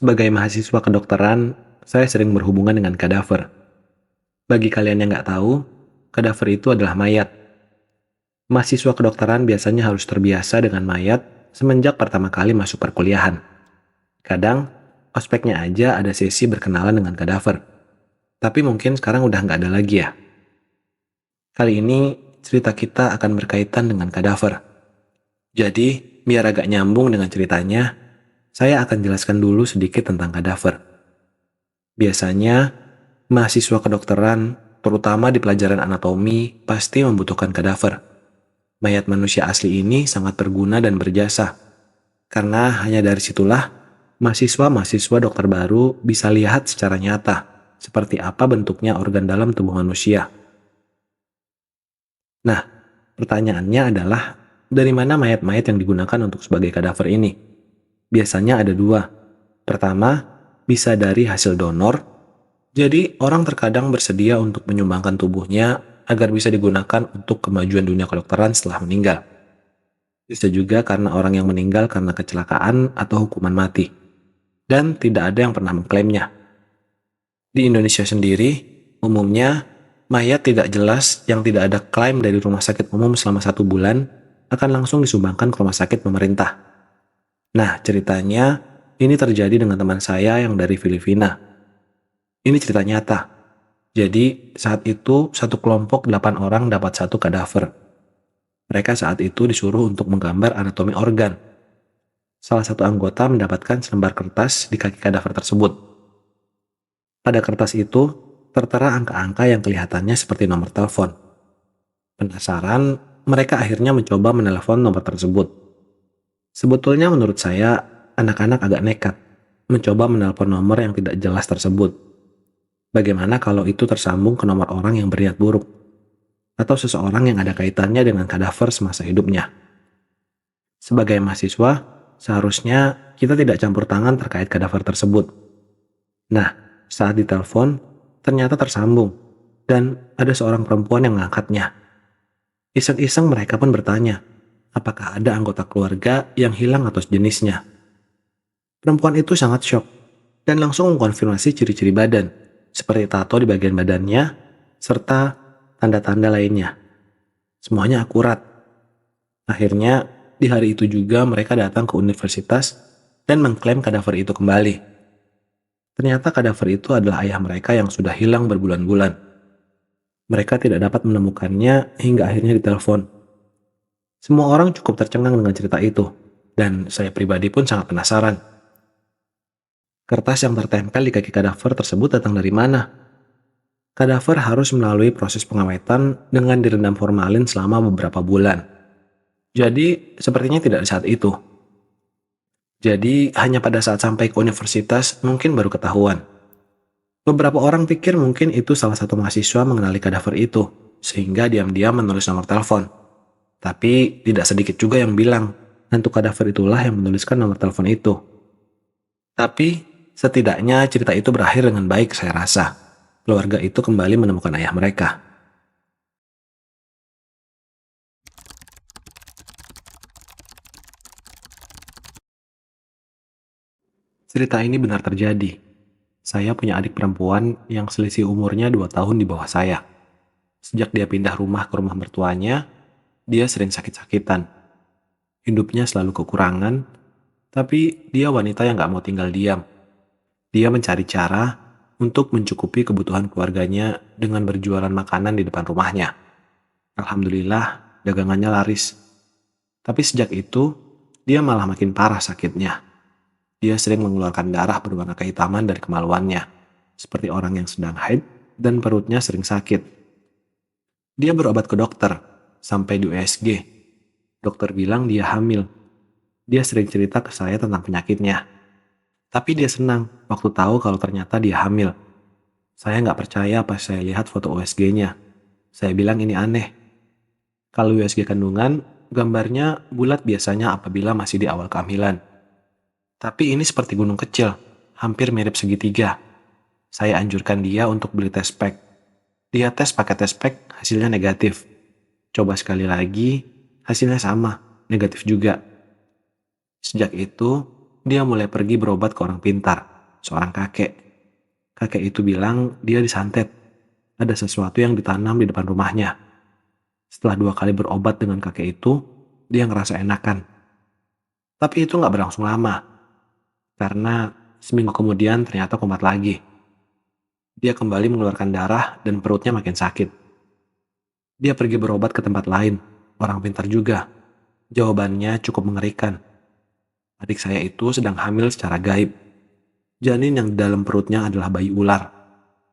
Sebagai mahasiswa kedokteran, saya sering berhubungan dengan kadaver. Bagi kalian yang nggak tahu, kadaver itu adalah mayat. Mahasiswa kedokteran biasanya harus terbiasa dengan mayat semenjak pertama kali masuk perkuliahan. Kadang, ospeknya aja ada sesi berkenalan dengan kadaver. Tapi mungkin sekarang udah nggak ada lagi ya. Kali ini, cerita kita akan berkaitan dengan kadaver. Jadi, biar agak nyambung dengan ceritanya, saya akan jelaskan dulu sedikit tentang kadaver. Biasanya, mahasiswa kedokteran, terutama di pelajaran anatomi, pasti membutuhkan kadaver. Mayat manusia asli ini sangat berguna dan berjasa, karena hanya dari situlah mahasiswa-mahasiswa dokter baru bisa lihat secara nyata seperti apa bentuknya organ dalam tubuh manusia. Nah, pertanyaannya adalah, dari mana mayat-mayat yang digunakan untuk sebagai kadaver ini? Biasanya ada dua. Pertama, bisa dari hasil donor. Jadi, orang terkadang bersedia untuk menyumbangkan tubuhnya agar bisa digunakan untuk kemajuan dunia kedokteran setelah meninggal. Bisa juga karena orang yang meninggal karena kecelakaan atau hukuman mati. Dan tidak ada yang pernah mengklaimnya. Di Indonesia sendiri, umumnya, mayat tidak jelas yang tidak ada klaim dari rumah sakit umum selama 1 bulan akan langsung disumbangkan ke rumah sakit pemerintah. Nah, ceritanya, ini terjadi dengan teman saya yang dari Filipina. Ini cerita nyata. Jadi, saat itu satu kelompok 8 orang dapat satu kadaver. Mereka saat itu disuruh untuk menggambar anatomi organ. Salah satu anggota mendapatkan selembar kertas di kaki kadaver tersebut. Pada kertas itu, tertera angka-angka yang kelihatannya seperti nomor telepon. Penasaran, mereka akhirnya mencoba menelepon nomor tersebut. Sebetulnya menurut saya, anak-anak agak nekat mencoba menelpon nomor yang tidak jelas tersebut. Bagaimana kalau itu tersambung ke nomor orang yang berniat buruk? Atau seseorang yang ada kaitannya dengan kadaver semasa hidupnya? Sebagai mahasiswa, seharusnya kita tidak campur tangan terkait kadaver tersebut. Nah, saat ditelepon, ternyata tersambung, dan ada seorang perempuan yang mengangkatnya. Iseng-iseng mereka pun bertanya, apakah ada anggota keluarga yang hilang atau sejenisnya. Perempuan itu sangat syok, dan langsung mengkonfirmasi ciri-ciri badan, seperti tato di bagian badannya, serta tanda-tanda lainnya. Semuanya akurat. Akhirnya, di hari itu juga mereka datang ke universitas dan mengklaim kadaver itu kembali. Ternyata kadaver itu adalah ayah mereka yang sudah hilang berbulan-bulan. Mereka tidak dapat menemukannya hingga akhirnya ditelepon. Semua orang cukup tercengang dengan cerita itu, dan saya pribadi pun sangat penasaran. Kertas yang tertempel di kaki kadaver tersebut datang dari mana? Kadaver harus melalui proses pengawetan dengan direndam formalin selama beberapa bulan. Jadi, sepertinya tidak di saat itu. Jadi, hanya pada saat sampai ke universitas mungkin baru ketahuan. Beberapa orang pikir mungkin itu salah satu mahasiswa mengenali kadaver itu, sehingga diam-diam menulis nomor telepon. Tapi, tidak sedikit juga yang bilang, hantu kadaver itulah yang menuliskan nomor telepon itu. Tapi, setidaknya cerita itu berakhir dengan baik saya rasa. Keluarga itu kembali menemukan ayah mereka. Cerita ini benar terjadi. Saya punya adik perempuan yang selisih umurnya 2 tahun di bawah saya. Sejak dia pindah rumah ke rumah mertuanya, dia sering sakit-sakitan. Hidupnya selalu kekurangan, tapi dia wanita yang gak mau tinggal diam. Dia mencari cara untuk mencukupi kebutuhan keluarganya dengan berjualan makanan di depan rumahnya. Alhamdulillah, dagangannya laris. Tapi sejak itu, dia malah makin parah sakitnya. Dia sering mengeluarkan darah berwarna kehitaman dari kemaluannya, seperti orang yang sedang haid dan perutnya sering sakit. Dia berobat ke dokter, sampai di USG. Dokter bilang dia hamil. Dia sering cerita ke saya tentang penyakitnya. Tapi dia senang waktu tahu kalau ternyata dia hamil. Saya nggak percaya pas saya lihat foto USG-nya. Saya bilang ini aneh. Kalau USG kandungan, gambarnya bulat biasanya apabila masih di awal kehamilan. Tapi ini seperti gunung kecil, hampir mirip segitiga. Saya anjurkan dia untuk beli test pack. Dia tes pakai test pack, hasilnya negatif. Coba sekali lagi, hasilnya sama, negatif juga. Sejak itu, dia mulai pergi berobat ke orang pintar, seorang kakek. Kakek itu bilang dia disantet. Ada sesuatu yang ditanam di depan rumahnya. Setelah 2 kali berobat dengan kakek itu, dia ngerasa enakan. Tapi itu nggak berlangsung lama, karena seminggu kemudian ternyata kumat lagi. Dia kembali mengeluarkan darah dan perutnya makin sakit. Dia pergi berobat ke tempat lain, orang pintar juga. Jawabannya cukup mengerikan. Adik saya itu sedang hamil secara gaib. Janin yang di dalam perutnya adalah bayi ular.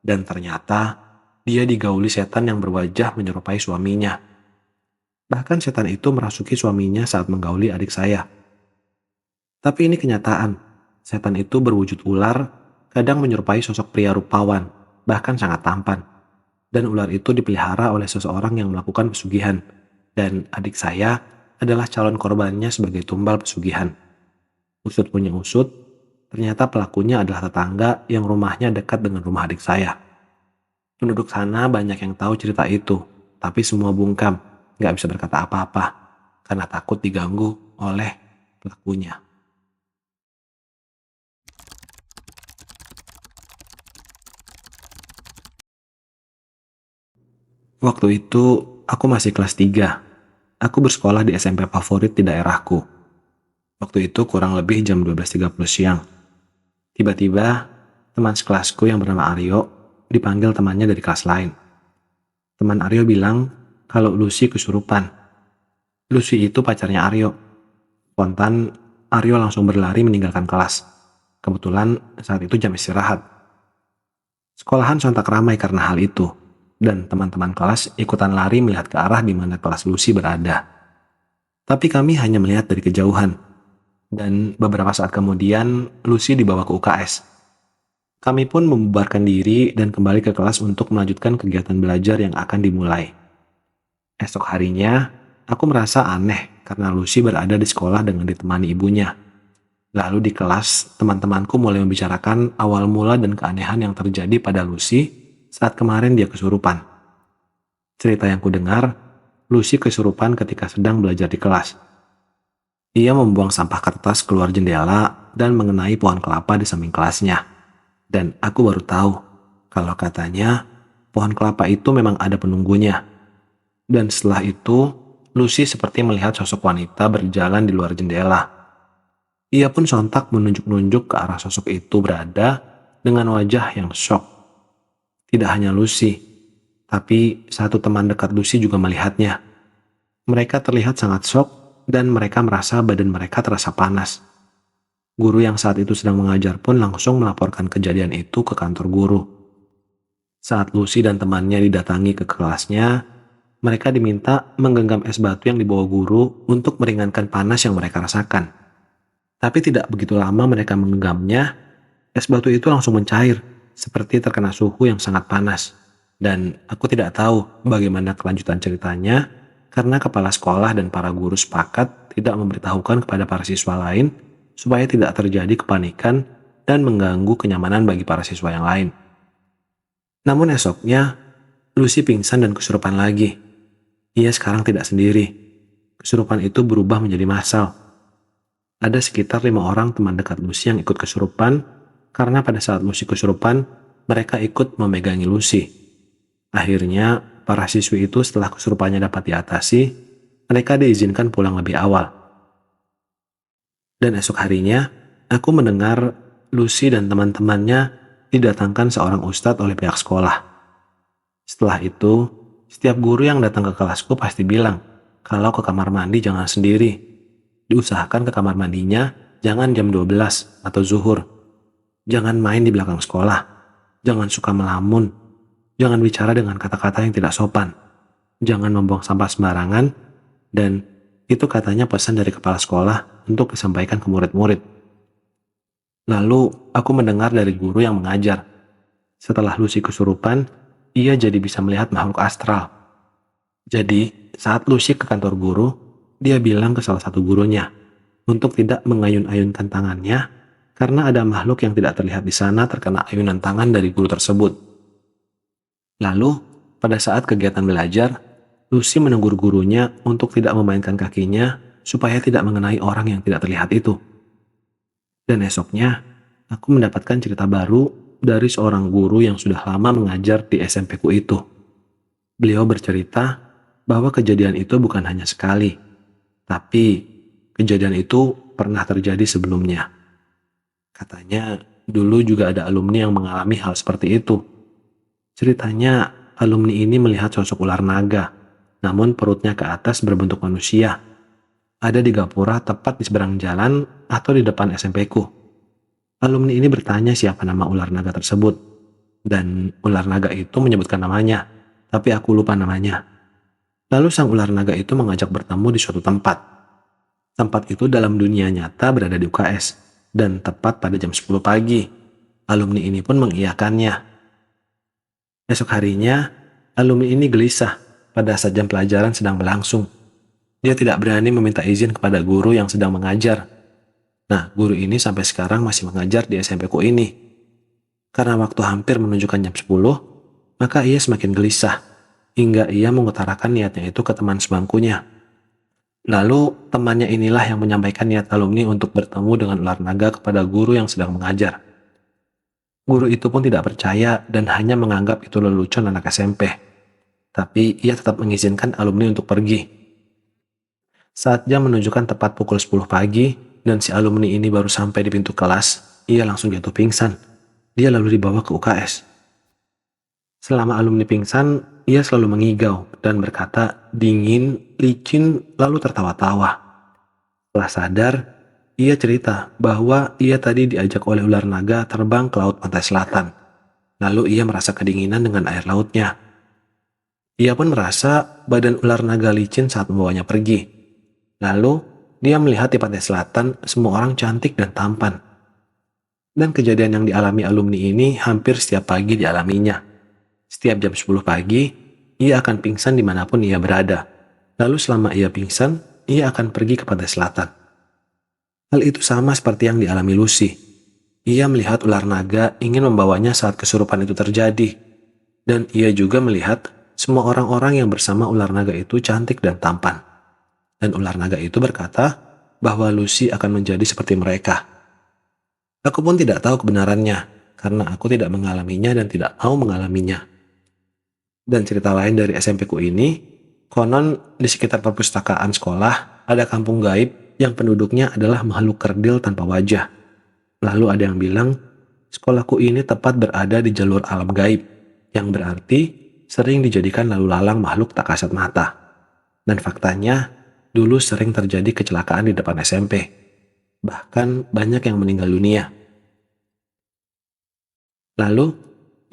Dan ternyata dia digauli setan yang berwajah menyerupai suaminya. Bahkan setan itu merasuki suaminya saat menggauli adik saya. Tapi ini kenyataan. Setan itu berwujud ular, kadang menyerupai sosok pria rupawan, bahkan sangat tampan. Dan ular itu dipelihara oleh seseorang yang melakukan pesugihan. Dan adik saya adalah calon korbannya sebagai tumbal pesugihan. Usut punya usut, ternyata pelakunya adalah tetangga yang rumahnya dekat dengan rumah adik saya. Penduduk sana banyak yang tahu cerita itu, tapi semua bungkam, nggak bisa berkata apa-apa, karena takut diganggu oleh pelakunya. Waktu itu, aku masih kelas 3. Aku bersekolah di SMP favorit di daerahku. Waktu itu kurang lebih jam 12.30 siang. Tiba-tiba, teman sekelasku yang bernama Aryo dipanggil temannya dari kelas lain. Teman Aryo bilang kalau Lucy kesurupan. Lucy itu pacarnya Aryo. Spontan, Aryo langsung berlari meninggalkan kelas. Kebetulan saat itu jam istirahat. Sekolahan sontak ramai karena hal itu, dan teman-teman kelas ikutan lari melihat ke arah di mana kelas Lucy berada. Tapi kami hanya melihat dari kejauhan, dan beberapa saat kemudian Lucy dibawa ke UKS. Kami pun membubarkan diri dan kembali ke kelas untuk melanjutkan kegiatan belajar yang akan dimulai. Esok harinya, aku merasa aneh karena Lucy berada di sekolah dengan ditemani ibunya. Lalu di kelas, teman-temanku mulai membicarakan awal mula dan keanehan yang terjadi pada Lucy saat kemarin dia kesurupan. Cerita yang kudengar, Lucy kesurupan ketika sedang belajar di kelas. Ia membuang sampah kertas keluar jendela dan mengenai pohon kelapa di samping kelasnya. Dan aku baru tahu kalau katanya pohon kelapa itu memang ada penunggunya. Dan setelah itu, Lucy seperti melihat sosok wanita berjalan di luar jendela. Ia pun sontak menunjuk-nunjuk ke arah sosok itu berada dengan wajah yang syok. Tidak hanya Lucy, tapi satu teman dekat Lucy juga melihatnya. Mereka terlihat sangat syok dan mereka merasa badan mereka terasa panas. Guru yang saat itu sedang mengajar pun langsung melaporkan kejadian itu ke kantor guru. Saat Lucy dan temannya didatangi ke kelasnya, mereka diminta menggenggam es batu yang dibawa guru untuk meringankan panas yang mereka rasakan. Tapi tidak begitu lama mereka menggenggamnya, es batu itu langsung mencair, seperti terkena suhu yang sangat panas. Dan aku tidak tahu bagaimana kelanjutan ceritanya, karena kepala sekolah dan para guru sepakat tidak memberitahukan kepada para siswa lain, supaya tidak terjadi kepanikan dan mengganggu kenyamanan bagi para siswa yang lain. Namun esoknya, Lucy pingsan dan kesurupan lagi. Ia sekarang tidak sendiri. Kesurupan itu berubah menjadi massal. Ada sekitar 5 orang teman dekat Lucy yang ikut kesurupan, karena pada saat Lucy kesurupan, mereka ikut memegangi Lucy. Akhirnya, para siswi itu setelah kesurupannya dapat diatasi, mereka diizinkan pulang lebih awal. Dan esok harinya, aku mendengar Lucy dan teman-temannya didatangkan seorang ustadz oleh pihak sekolah. Setelah itu, setiap guru yang datang ke kelasku pasti bilang, kalau ke kamar mandi jangan sendiri. Diusahakan ke kamar mandinya jangan jam 12 atau zuhur. Jangan main di belakang sekolah. Jangan suka melamun. Jangan bicara dengan kata-kata yang tidak sopan. Jangan membuang sampah sembarangan. Dan itu katanya pesan dari kepala sekolah untuk disampaikan ke murid-murid. Lalu aku mendengar dari guru yang mengajar. Setelah Lucy kesurupan, ia jadi bisa melihat makhluk astral. Jadi, saat Lucy ke kantor guru, dia bilang ke salah satu gurunya untuk tidak mengayun-ayunkan tangannya karena ada makhluk yang tidak terlihat di sana terkena ayunan tangan dari guru tersebut. Lalu, pada saat kegiatan belajar, Lucy menegur gurunya untuk tidak memainkan kakinya supaya tidak mengenai orang yang tidak terlihat itu. Dan esoknya, aku mendapatkan cerita baru dari seorang guru yang sudah lama mengajar di SMP ku itu. Beliau bercerita bahwa kejadian itu bukan hanya sekali, tapi kejadian itu pernah terjadi sebelumnya. Katanya, dulu juga ada alumni yang mengalami hal seperti itu. Ceritanya, alumni ini melihat sosok ular naga, namun perutnya ke atas berbentuk manusia. Ada di gapura tepat di seberang jalan atau di depan SMP ku. Alumni ini bertanya siapa nama ular naga tersebut. Dan ular naga itu menyebutkan namanya, tapi aku lupa namanya. Lalu sang ular naga itu mengajak bertemu di suatu tempat. Tempat itu dalam dunia nyata berada di UKS, dan tepat pada jam 10 pagi. Alumni ini pun mengiyakannya. Esok harinya, alumni ini gelisah pada saat jam pelajaran sedang berlangsung. Dia tidak berani meminta izin kepada guru yang sedang mengajar. Nah, guru ini sampai sekarang masih mengajar di SMP ku ini. Karena waktu hampir menunjukkan jam 10, maka ia semakin gelisah, hingga ia mengutarakan niatnya itu ke teman sebangkunya. Lalu, temannya inilah yang menyampaikan niat alumni untuk bertemu dengan ular naga kepada guru yang sedang mengajar. Guru itu pun tidak percaya dan hanya menganggap itu lelucon anak SMP. Tapi ia tetap mengizinkan alumni untuk pergi. Saat jam menunjukkan tepat pukul 10 pagi dan si alumni ini baru sampai di pintu kelas, ia langsung jatuh pingsan. Dia lalu dibawa ke UKS. Selama alumni pingsan, ia selalu mengigau dan berkata dingin, licin, lalu tertawa-tawa. Setelah sadar, ia cerita bahwa ia tadi diajak oleh ular naga terbang ke laut pantai selatan. Lalu ia merasa kedinginan dengan air lautnya. Ia pun merasa badan ular naga licin saat membawanya pergi. Lalu, dia melihat di pantai selatan semua orang cantik dan tampan. Dan kejadian yang dialami alumni ini hampir setiap pagi dialaminya. Setiap jam 10 pagi, ia akan pingsan dimanapun ia berada. Lalu selama ia pingsan, ia akan pergi ke pantai selatan. Hal itu sama seperti yang dialami Lucy. Ia melihat ular naga ingin membawanya saat kesurupan itu terjadi. Dan ia juga melihat semua orang-orang yang bersama ular naga itu cantik dan tampan. Dan ular naga itu berkata bahwa Lucy akan menjadi seperti mereka. Aku pun tidak tahu kebenarannya, karena aku tidak mengalaminya dan tidak mau mengalaminya. Dan cerita lain dari SMP ku ini, konon di sekitar perpustakaan sekolah ada kampung gaib yang penduduknya adalah makhluk kerdil tanpa wajah. Lalu ada yang bilang, sekolahku ini tepat berada di jalur alam gaib, yang berarti sering dijadikan lalu lalang makhluk tak kasat mata. Dan faktanya, dulu sering terjadi kecelakaan di depan SMP. Bahkan banyak yang meninggal dunia. Lalu,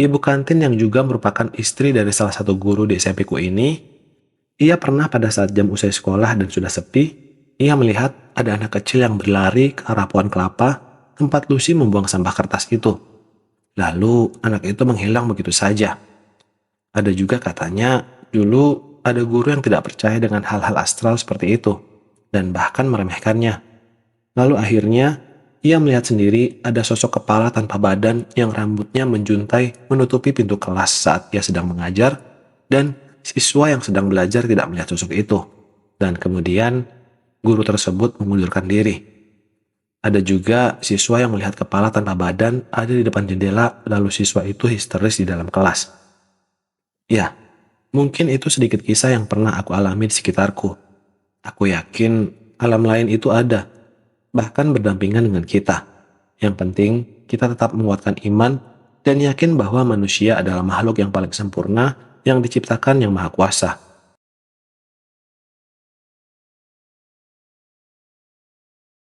ibu kantin yang juga merupakan istri dari salah satu guru di SMP ku ini, ia pernah pada saat jam usai sekolah dan sudah sepi, ia melihat ada anak kecil yang berlari ke arah pohon kelapa tempat Lucy membuang sampah kertas itu. Lalu anak itu menghilang begitu saja. Ada juga katanya dulu ada guru yang tidak percaya dengan hal-hal astral seperti itu dan bahkan meremehkannya. Lalu akhirnya ia melihat sendiri ada sosok kepala tanpa badan yang rambutnya menjuntai menutupi pintu kelas saat ia sedang mengajar dan siswa yang sedang belajar tidak melihat sosok itu. Dan kemudian guru tersebut mengundurkan diri. Ada juga siswa yang melihat kepala tanpa badan ada di depan jendela lalu siswa itu histeris di dalam kelas. Ya, mungkin itu sedikit kisah yang pernah aku alami di sekitarku. Aku yakin alam lain itu ada, bahkan berdampingan dengan kita. Yang penting, kita tetap menguatkan iman dan yakin bahwa manusia adalah makhluk yang paling sempurna yang diciptakan yang maha kuasa.